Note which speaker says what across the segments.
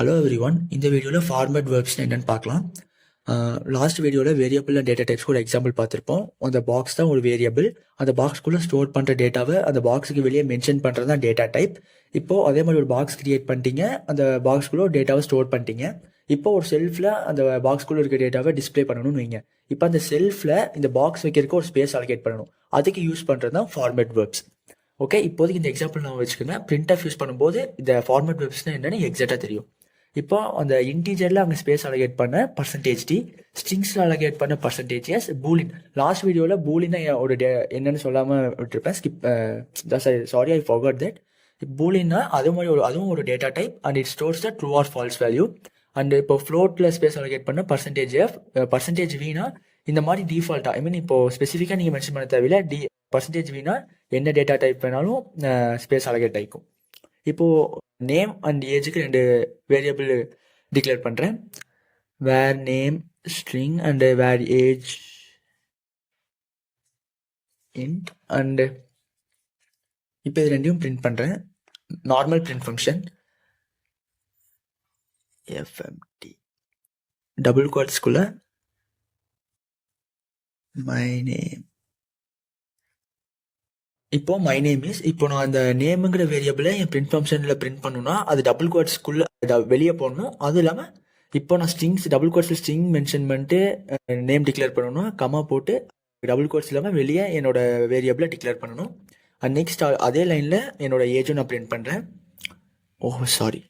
Speaker 1: Hello everyone, இந்த வீடியோவில் format verbs என்னென்னு பார்க்கலாம். லாஸ்ட் வீடியோவில் வேரியபிள் அண்ட் டேட்டா டைப்ஸ்க்கு ஒரு எக்ஸாம்பிள் பார்த்துருப்போம். அந்த பாக்ஸ் தான் ஒரு வேரியபிள். அந்த பாக்ஸ்க்குள்ளே ஸ்டோர் பண்ணுற டேட்டாவை அந்த பாக்ஸுக்கு வெளியே மென்ஷன் பண்ணுறது தான் டேட்டா டைப். இப்போது அதே மாதிரி ஒரு பாக்ஸ் கிரியேட் பண்ணிட்டீங்க, அந்த பாக்ஸ்க்குள்ளே ஒரு டேட்டாவை ஸ்டோர் பண்ணிட்டீங்க. இப்போ ஒரு செல்ஃபில் அந்த பாக்ஸ்க்குள்ளே இருக்க டேட்டாவை டிஸ்பிளே பண்ணணும்னு வைங்க. இப்போ அந்த செல்ஃபில் இந்த பாக்ஸ் வைக்கிறதுக்கு ஒரு ஸ்பேஸ் அலோகேட் பண்ணணும். அதுக்கு யூஸ் பண்ணுறது தான் ஃபார்மேட் வேர்ப்ஸ். ஓகே, இப்போதைக்கு இந்த எக்ஸாம்பிள் நான் வச்சுக்கோங்க. பிரிண்ட் ஆஃப் யூஸ் பண்ணும்போது இந்த ஃபார்மேட் வேர்ப்ஸ்னால் என்னென்னு எக்ஸாக்டாக தெரியும். இப்போ அந்த இன்டீஜரில் அவங்க ஸ்பேஸ் அலோகேட் பண்ண %d, ஸ்ட்ரிங்ஸில் அலோகேட் பண்ண %s, பூலின். லாஸ்ட் வீடியோவில் பூலினா ஒரு என்னன்னு சொல்லாமல் விட்டுருப்பேன், சாரி ஐ ஃபர்காட் தட். பூலின்னா அதுவும் ஒரு data type and it stores the true or false value. And இப்போ ஃப்ளோட்டில் ஸ்பேஸ் அலோகேட் பண்ண %f, %vனா இந்த மாதிரி டிஃபால்ட்டாக, ஐ மீன் இப்போ ஸ்பெசிஃபிக்காக நீங்கள் மென்ஷன் பண்ண தேவையில்ல. %vனா என்ன டேட்டா டைப் வேணாலும் ஸ்பேஸ் அலோகேட் ஆகிக்கும். இப்போது நேம் அண்ட் ஏஜுக்கு 2 வேரியபிள் டிக்ளேர் பண்ணுறேன். Var name string and var age int. And இப்போ இது ரெண்டையும் பிரிண்ட் பண்ணுறேன். Normal print function FMT double குவாட்ஸ்குள்ள மை நேம். இப்போ மை நேம் இஸ், இப்போ நான் அந்த நேமுங்கிற வேரியபிளை என் பிரிண்ட் ஃபங்க்ஷனில் பிரிண்ட் பண்ணணும்னா அது டபுள் குவாட்ஸ்க்குள்ளே வெளியே போடணும். அதுவும் இல்லாமல் இப்போ நான் ஸ்ட்ரிங்ஸ் டபுள் குவாட்ஸில் ஸ்ட்ரிங் மென்ஷன் பண்ணிட்டு நேம் டிக்ளேர் பண்ணணும், கமா போட்டு டபுள் குவாட்ஸ் இல்லாமல் வெளியே என்னோட வேரியபிளை டிக்ளேர் பண்ணணும். அண்ட் நெக்ஸ்ட் அதே லைனில் என்னோட ஏஜும் நான் பிரிண்ட் பண்ணுறேன். Sorry,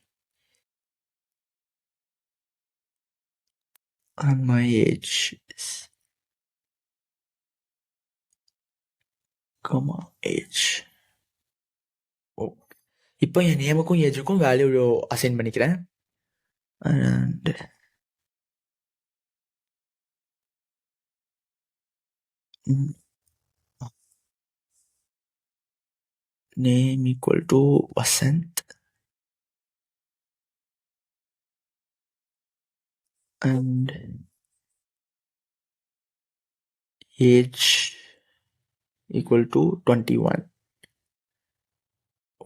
Speaker 1: and my age is age. Okay, இப்போ என் நேமுக்கும் ஏஜுக்கும் வேல்யூ அசைன் பண்ணிக்கிறேன். And name equal to Vasant and age equal to 21.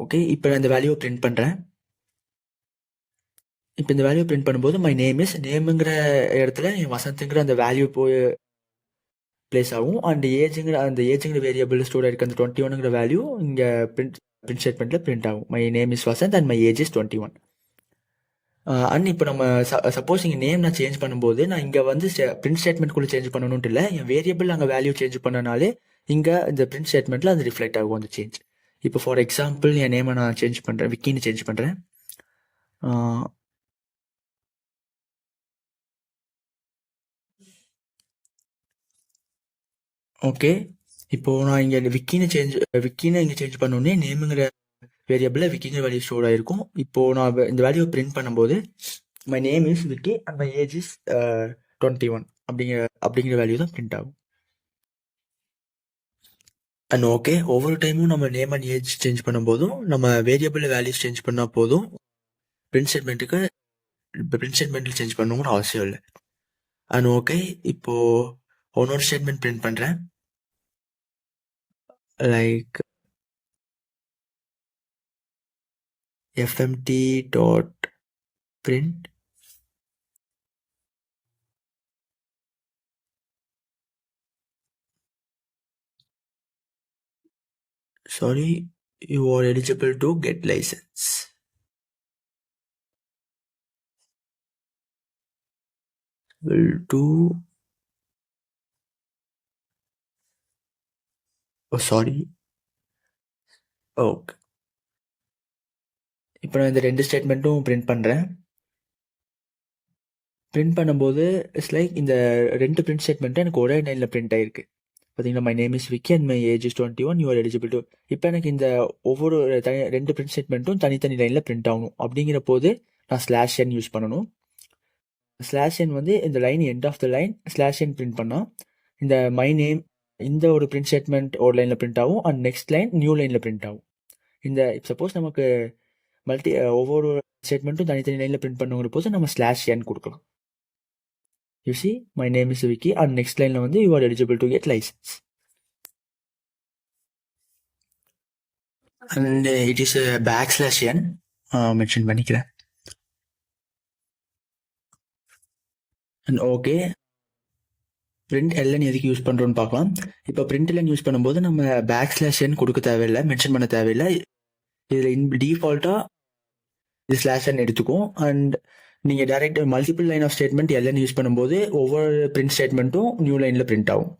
Speaker 1: Okay, இப்போ நான் இந்த வேல்யூவை பிரிண்ட் பண்ணுறேன். இப்போ இந்த வேல்யூ பிரிண்ட் பண்ணும்போது மை நேம் இஸ், நேமுங்கிற இடத்துல என் வசந்துங்கிற அந்த வேல்யூ போய் பிளேஸ் ஆகும். அண்ட் ஏஜுங்கிற வேரியபிள் ஸ்டோர் ஆகிருக்க அந்த 21ங்கிற வேல்யூ இங்கே பிரிண்ட் ஸ்டேட்மெண்ட்டில் பிரிண்ட் ஆகும். My name is Vasanth and my age is 21. And இப்போ நம்ம சப்போஸ் இங்கே நேம் நான் சேஞ்ச் பண்ணும்போது நான் இங்கே வந்து பிரிண்ட் ஸ்டேட்மெண்ட்குள்ளே சேஞ்ச் பண்ணணும்ட்டு இல்லை, என் வேரியபிள் அங்கே வேல்யூ சேஞ்ச் பண்ணனாலே இங்கே இந்த பிரிண்ட் ஸ்டேட்மெண்ட்டில் அது ரிஃப்ளெக்ட் ஆகும் அந்த சேஞ்ச். இப்போ ஃபார் எக்ஸாம்பிள் என் நேமை நான் சேஞ்ச் பண்ணுறேன், விக்கின்னு சேஞ்ச் பண்ணுறேன். ஓகே, இப்போது நான் இங்கே விக்கின்னு இங்கே சேஞ்ச் பண்ணோடனே நேமுங்கிற வேரியபிளில் விக்கிங்கிற வேல்யூ ஸ்டோர் ஆகிருக்கும். இப்போது நான் இந்த வேல்யூவை பிரிண்ட் பண்ணும்போது my name is Vicky and my age is 21 அப்படிங்கிற வேல்யூ தான் பிரிண்ட் ஆகும். அண்ட் ஓகே, ஒவ்வொரு டைமும் நம்ம நேம் அண்ட் ஏஜ் சேஞ்ச் பண்ணும்போதும் நம்ம வேரியபிள் வேல்யூஸ் சேஞ்ச் பண்ணால் போதும், பிரிண்ட் ஸ்டேட்மெண்ட்டில் சேஞ்ச் பண்ணணும்னு அவசியம் இல்லை. அண்ட் ஓகே, இப்போது இன்னொரு ஸ்டேட்மெண்ட் பிரிண்ட் பண்ணுறேன். Like fmt dot print sorry, you are eligible to get license. Will do. Sorry. Okay, இப்போ நான் இந்த 2 ஸ்டேட்மெண்ட்டும் பிரிண்ட் பண்ணுறேன். பிரிண்ட் பண்ணும்போது இட்ஸ் லைக் இந்த 2 பிரிண்ட் ஸ்டேட்மெண்ட்டும் எனக்கு ஒரே லைனில் பிரிண்ட் ஆகிருக்கு. பார்த்தீங்கன்னா my name is Vicky and my age is 21, you are eligible to. இப்போ எனக்கு இந்த ஒவ்வொரு 2 பிரிண்ட் ஸ்டேட்மெண்ட்டும் தனித்தனி லைனில் பிரிண்ட் ஆகணும். அப்படிங்கிற போது நான் /n யூஸ் பண்ணணும். /n வந்து இந்த line end of the line /n print பண்ணால் இந்த மை நேம் இந்த ஒரு பிரிண்ட் ஸ்டேட்மெண்ட் ஒரு லைனில் பிரிண்ட் ஆகும் அண்ட் நெக்ஸ்ட் லைன் நியூ லைனில் பிரிண்ட் ஆகும். இந்த சப்போஸ் நமக்கு ஒவ்வொரு ஸ்டேட்மெண்ட்டும் தனித்தனி லைனில் பிரிண்ட் பண்ணுங்கிற போது நம்ம /n கொடுக்கலாம். You see, my name is Vicky and next line வந்து you are eligible to get license. And it is a \n mention பண்ணிக்கிறேன். And okay. பிரிண்ட் எல்என் எதுக்கு யூஸ் பண்ணுறோன்னு பார்க்கலாம். இப்போ பிரிண்ட் எல்என் யூஸ் பண்ணும்போது நம்ம /n கொடுக்க தேவையில்லை, மென்ஷன் பண்ண தேவையில்லை. இதில் டிஃபால்ட்டாக இது /n எடுத்துக்கும். அண்ட் நீங்கள் direct multiple line of statement LN use பண்ணும்போது ஒவ்வொரு பிரிண்ட் ஸ்டேட்மெண்ட்டும் நியூ லைனில் பிரிண்ட் ஆகும்.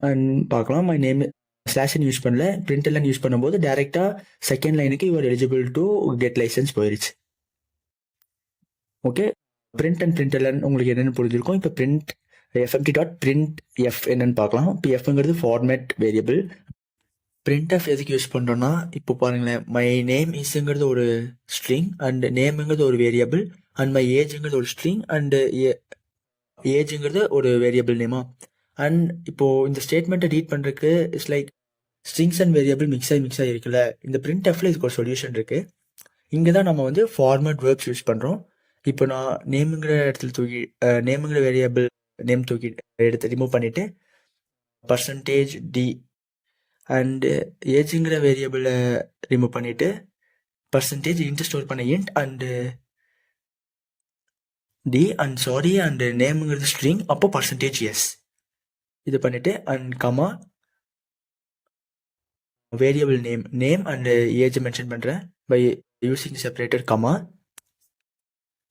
Speaker 1: அண்ட் பார்க்கலாம், மை நேம் /n யூஸ் பண்ணல, பிரிண்ட் எல்என் யூஸ் பண்ணும்போது டைரெக்டாக செகண்ட் லைனுக்கு you are eligible to get licence போயிடுச்சு. Okay, print and print LN உங்களுக்கு என்னென்னு புரிஞ்சிருக்கும். இப்போ பிரிண்ட் fmt.printf என்னன்னு பார்க்கலாம். இப்போ எஃப்ங்கிறது ஃபார்மேட் வேரியபிள். printf எதுக்கு யூஸ் பண்ணுறோன்னா, இப்போ பாருங்களேன், மை நேம் இஸ்ங்கிறது ஒரு ஸ்ட்ரிங் அண்ட் நேம்ங்கிறது ஒரு வேரியபிள் அண்ட் மை ஏஜுங்கிறது ஒரு ஸ்ட்ரிங் அண்ட் ஏஜுங்கிறது ஒரு வேரியபிள் நேமா. அண்ட் இப்போது இந்த ஸ்டேட்மெண்ட்டை ரீட் பண்ணுறதுக்கு it's like strings and variable mix ஆகி இருக்குல்ல. இந்த printfல இதுக்கு ஒரு சொல்யூஷன் இருக்குது. இங்கே தான் நம்ம வந்து ஃபார்மேட் வேர்ப்ஸ் யூஸ் பண்ணுறோம். இப்போ நான் நேமுங்கிற இடத்துல தூக்கி நேமுங்கிற வேரியபிள் நேம் தூக்கி எடுத்து ரிமூவ் பண்ணிவிட்டு %d அண்ட் ஏஜுங்கிற வேரியபிளை ரிமூவ் பண்ணிவிட்டு % ஸ்டோர் பண்ண int and D and sorry and நேமுங்கிறது ஸ்ட்ரிங், அப்போ %s இது பண்ணிவிட்டு and comma variable name and age mention பண்ணுறேன் by using separator comma.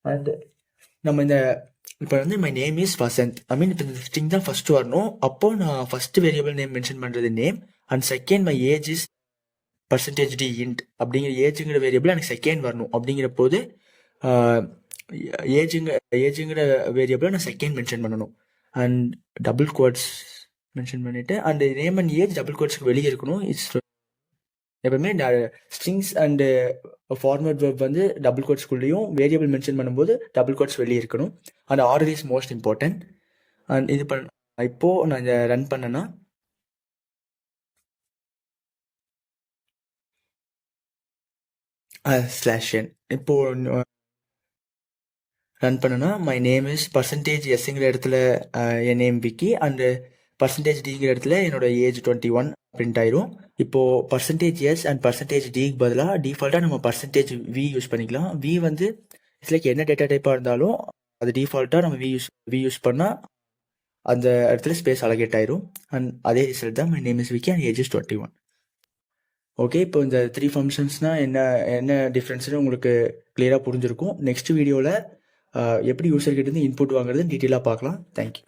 Speaker 1: And நம்ம இந்த இப்போ வந்து my name is Vasanth, I mean இப்போ இந்த ஸ்ட்ரிங் தான் ஃபஸ்ட்டு வரணும். அப்போது நான் ஃபஸ்ட்டு வேரியபிள் நேம் மென்ஷன் பண்ணுறது name and second my age is %d int அப்படிங்கிற ஏஜுங்கிற வேரியபிள் எனக்கு செகண்ட் வரணும். அப்படிங்கிற போது ஏஜுங்கிற வேரியபிளை நான் செகண்ட் மென்ஷன் பண்ணணும் அண்ட் டபுள் கோட்ஸ் மென்ஷன் பண்ணிவிட்டு and name and age double கோட்ஸ்க்கு வெளியே இருக்கணும். இட்ஸ் எப்பவுமே ஸ்ட்ரிங்ஸ் அண்டு ஃபார்மேட் வேர்ப் வந்து டபுள் கோட்ஸ்குள்ளேயும் வேரியபிள் மென்ஷன் பண்ணும்போது டபுள் கோட்ஸ் வெளியே இருக்கணும். And order is most important. And இது இப்போது நான் இதை ரன் பண்ணேன்னா /n இப்போது ரன் பண்ணனா மை நேம் இஸ் %sங்கிற இடத்துல என் நேம் விக்கி அண்டு %dங்கிற இடத்துல என்னோட ஏஜ் 21 பிரிண்ட் ஆயிரும். இப்போது %s அண்ட் %dக்கு பதிலாக டிஃபால்ட்டாக நம்ம %v யூஸ் பண்ணிக்கலாம். v வந்து இட்ஸ் லைக் என்ன டேட்டா டைப்பாக இருந்தாலும் அது டிஃபால்ட்டாக நம்ம v யூஸ் பண்ணால் அந்த இடத்துல ஸ்பேஸ் அலகேட் ஆயிரும். அண்ட் அதே ரிசல்ட் தான் my name is Vicky and age is 21. Okay, இப்போ இந்த 3 ஃபங்க்ஷன்ஸ்னால் என்ன டிஃப்ரென்ஸ்னு உங்களுக்கு கிளியராக புரிஞ்சிருக்கும். நெக்ஸ்ட் வீடியோவில் எப்படி யூசர் கிட்ட இருந்து இன்புட் வாங்குறது டீட்டெயிலாக பார்க்கலாம். தேங்க்யூ.